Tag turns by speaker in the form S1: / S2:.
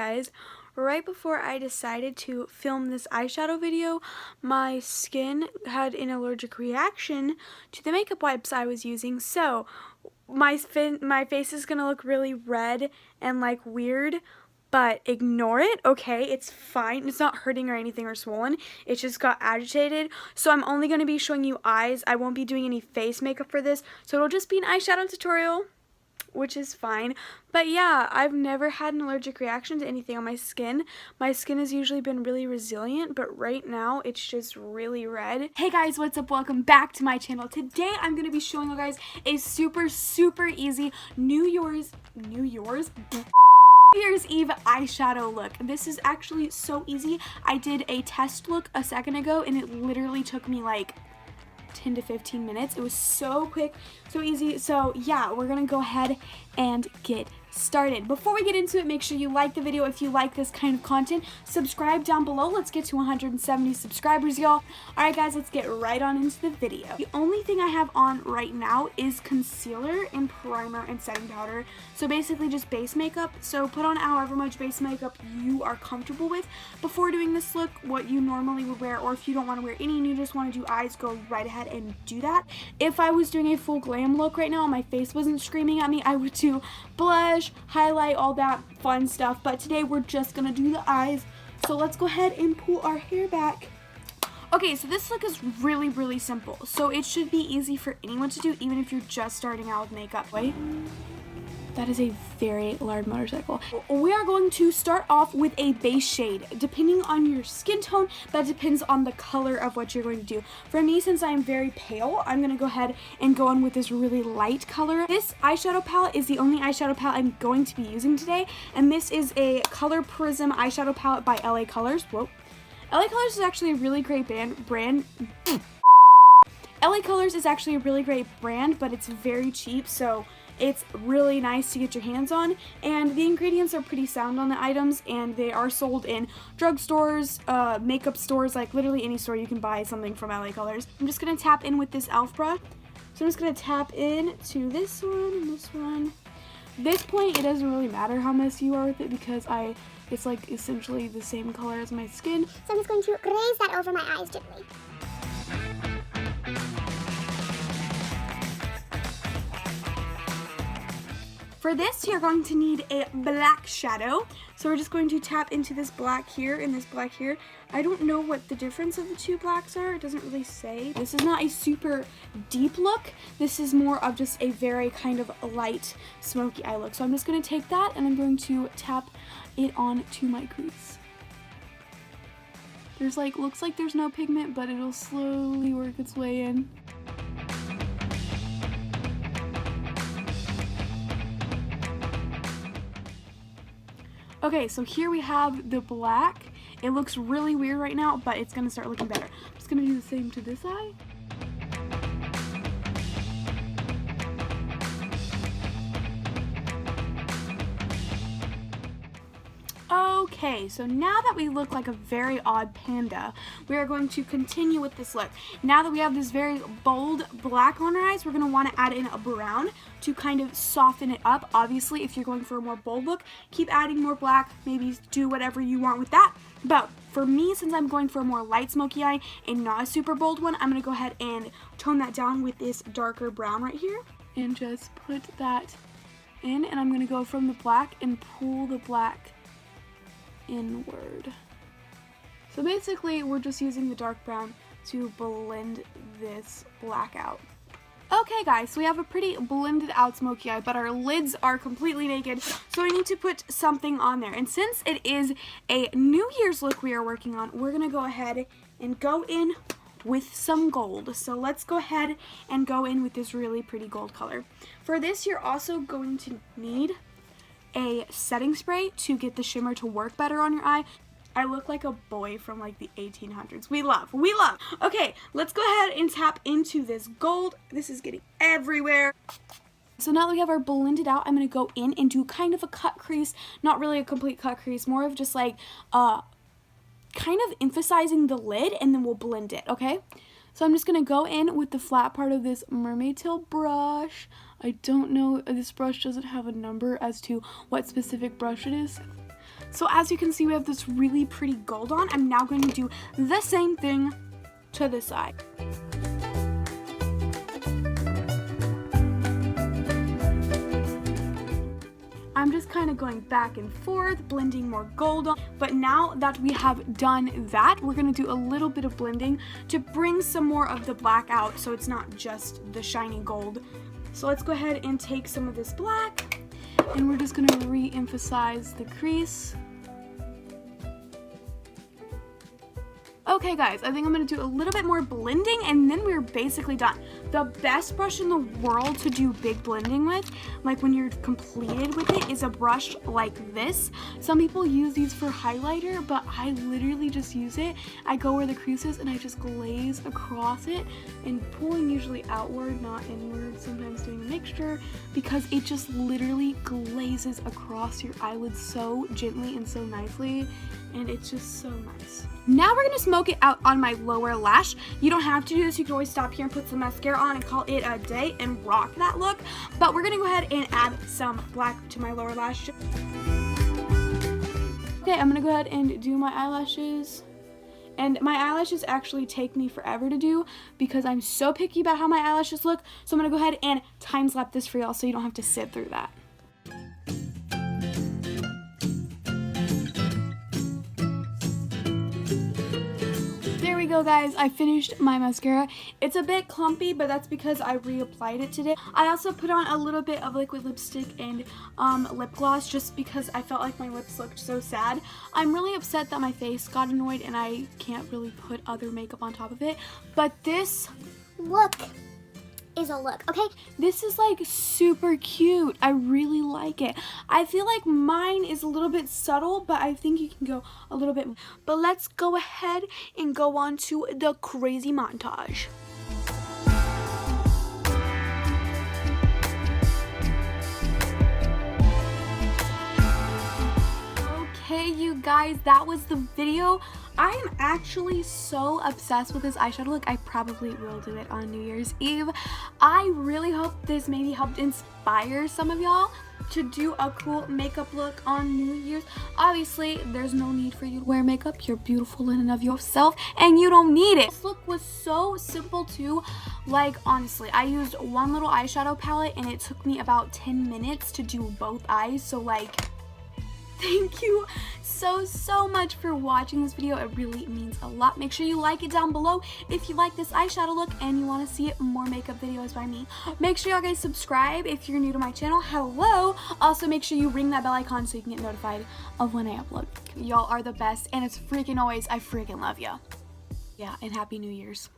S1: guys. Right before I decided to film this eyeshadow video, my skin had an allergic reaction to the makeup wipes I was using, so my face is gonna look really red and like weird, but ignore it, okay? It's fine. It's not hurting or anything or swollen. It just got agitated. So I'm only going to be showing you eyes. I won't be doing any face makeup for this. So it'll just be an eyeshadow tutorial, which is fine. But yeah, I've never had an allergic reaction to anything on my skin. My skin has usually been really resilient, but right now it's just really red. Hey guys, what's up? Welcome back to my channel. Today I'm going to be showing you guys a super easy New Year's Eve eyeshadow look. This is actually so easy. I did a test look a second ago and it literally took me like 10 to 15 minutes. It was so quick, so easy. So yeah, we're gonna go ahead and get started. Before we get into it, make sure you like the video if you like this kind of content. Subscribe down below. Let's get to 170 subscribers, y'all. Alright guys, let's get right on into the video. The only thing I have on right now is concealer and primer and setting powder. So basically just base makeup. So put on however much base makeup you are comfortable with before doing this look, what you normally would wear, or if you don't want to wear any and you just want to do eyes, go right ahead and do that. If I was doing a full glam look right now and my face wasn't screaming at me, I would do blush, highlight, all that fun stuff, but today we're just gonna do the eyes. So let's go ahead and pull our hair back. Okay, so this look is really simple, so it should be easy for anyone to do, even if you're just starting out with makeup. Wait, that is a very large motorcycle. We are going to start off with a base shade. Depending on your skin tone, that depends on the color of what you're going to do. For me, since I'm very pale, I'm going to go ahead and go in with this really light color. This eyeshadow palette is the only eyeshadow palette I'm going to be using today, and this is a Color Prism eyeshadow palette by LA Colors. Whoa. LA Colors is actually a really great brand. LA Colors is actually a really great brand, but it's very cheap, so it's really nice to get your hands on, and the ingredients are pretty sound on the items, and they are sold in drugstores, makeup stores, like literally any store you can buy something from LA Colors. I'm just going to tap in with this e.l.f. brush. So I'm just going to tap in to this one and this one. At this point, it doesn't really matter how messy you are with it because it's like essentially the same color as my skin.
S2: So I'm just going to graze that over my eyes gently.
S1: For this, you're going to need a black shadow. So we're just going to tap into this black here and this black here. I don't know what the difference of the two blacks are. It doesn't really say. This is not a super deep look. This is more of just a very kind of light smoky eye look. So I'm just going to take that and I'm going to tap it onto my crease. There's looks like there's no pigment, but it'll slowly work its way in. Okay, so here we have the black. It looks really weird right now, but it's gonna start looking better. I'm just gonna do the same to this eye. Okay, so now that we look like a very odd panda, we are going to continue with this look. Now that we have this very bold black on our eyes, we're going to want to add in a brown to kind of soften it up. Obviously, if you're going for a more bold look, keep adding more black, maybe do whatever you want with that. But for me, since I'm going for a more light smoky eye and not a super bold one, I'm going to go ahead and tone that down with this darker brown right here. And just put that in, and I'm going to go from the black and pull the black inward. So basically we're just using the dark brown to blend this black out. Okay guys, so we have a pretty blended out smoky eye, but our lids are completely naked, so we need to put something on there. And since it is a New Year's look we are working on, we're gonna go ahead and go in with some gold. So let's go ahead and go in with this really pretty gold color. For this, you're also going to need a setting spray to get the shimmer to work better on your eye. I look like a boy from like the 1800s. We love. Okay, let's go ahead and tap into this gold. This is getting everywhere. So now that we have our blended out, I'm going to go in and do kind of a cut crease. Not really a complete cut crease, more of just like kind of emphasizing the lid, and then we'll blend it, okay? So I'm just going to go in with the flat part of this mermaid tail brush. I don't know, this brush doesn't have a number as to what specific brush it is. So as you can see, we have this really pretty gold on. I'm now going to do the same thing to the side. I'm just kind of going back and forth, blending more gold on. But now that we have done that, we're going to do a little bit of blending to bring some more of the black out so it's not just the shiny gold. So let's go ahead and take some of this black, and we're just going to re-emphasize the crease. Okay guys, I think I'm going to do a little bit more blending and then we're basically done. The best brush in the world to do big blending with, like when you're completed with it, is a brush like this. Some people use these for highlighter, but I literally just use it. I go where the crease is and I just glaze across it, and pulling usually outward, not inward, sometimes doing a mixture, because it just literally glazes across your eyelids so gently and so nicely, and it's just so nice. Now we're going to smoke it out on my lower lash. You don't have to do this. You can always stop here and put some mascara on and call it a day and rock that look. But we're going to go ahead and add some black to my lower lash. Okay, I'm going to go ahead and do my eyelashes. And my eyelashes actually take me forever to do because I'm so picky about how my eyelashes look. So I'm going to go ahead and time-lapse this for y'all so you don't have to sit through that. Go guys, I finished my mascara. It's a bit clumpy, but that's because I reapplied it today. I also put on a little bit of liquid lipstick and lip gloss just because I felt like my lips looked so sad. I'm really upset that my face got annoyed and I can't really put other makeup on top of it, but this
S2: look is a look, okay?
S1: This is like super cute. I really like it. I feel like mine is a little bit subtle, but I think you can go a little bit. But let's go ahead and go on to the crazy montage. Okay, you guys, that was the video. I am actually so obsessed with this eyeshadow look. I probably will do it on New Year's Eve. I really hope this maybe helped inspire some of y'all to do a cool makeup look on New Year's. Obviously, there's no need for you to wear makeup. You're beautiful in and of yourself, and you don't need it. This look was so simple too. Like, honestly, I used one little eyeshadow palette, and it took me about 10 minutes to do both eyes. So, like, thank you so much for watching this video. It really means a lot. Make sure you like it down below if you like this eyeshadow look and you want to see more makeup videos by me. Make sure y'all guys subscribe if you're new to my channel. Hello. Also, make sure you ring that bell icon so you can get notified of when I upload. Y'all are the best, and it's freaking always, I freaking love ya. Yeah, and Happy New Year's.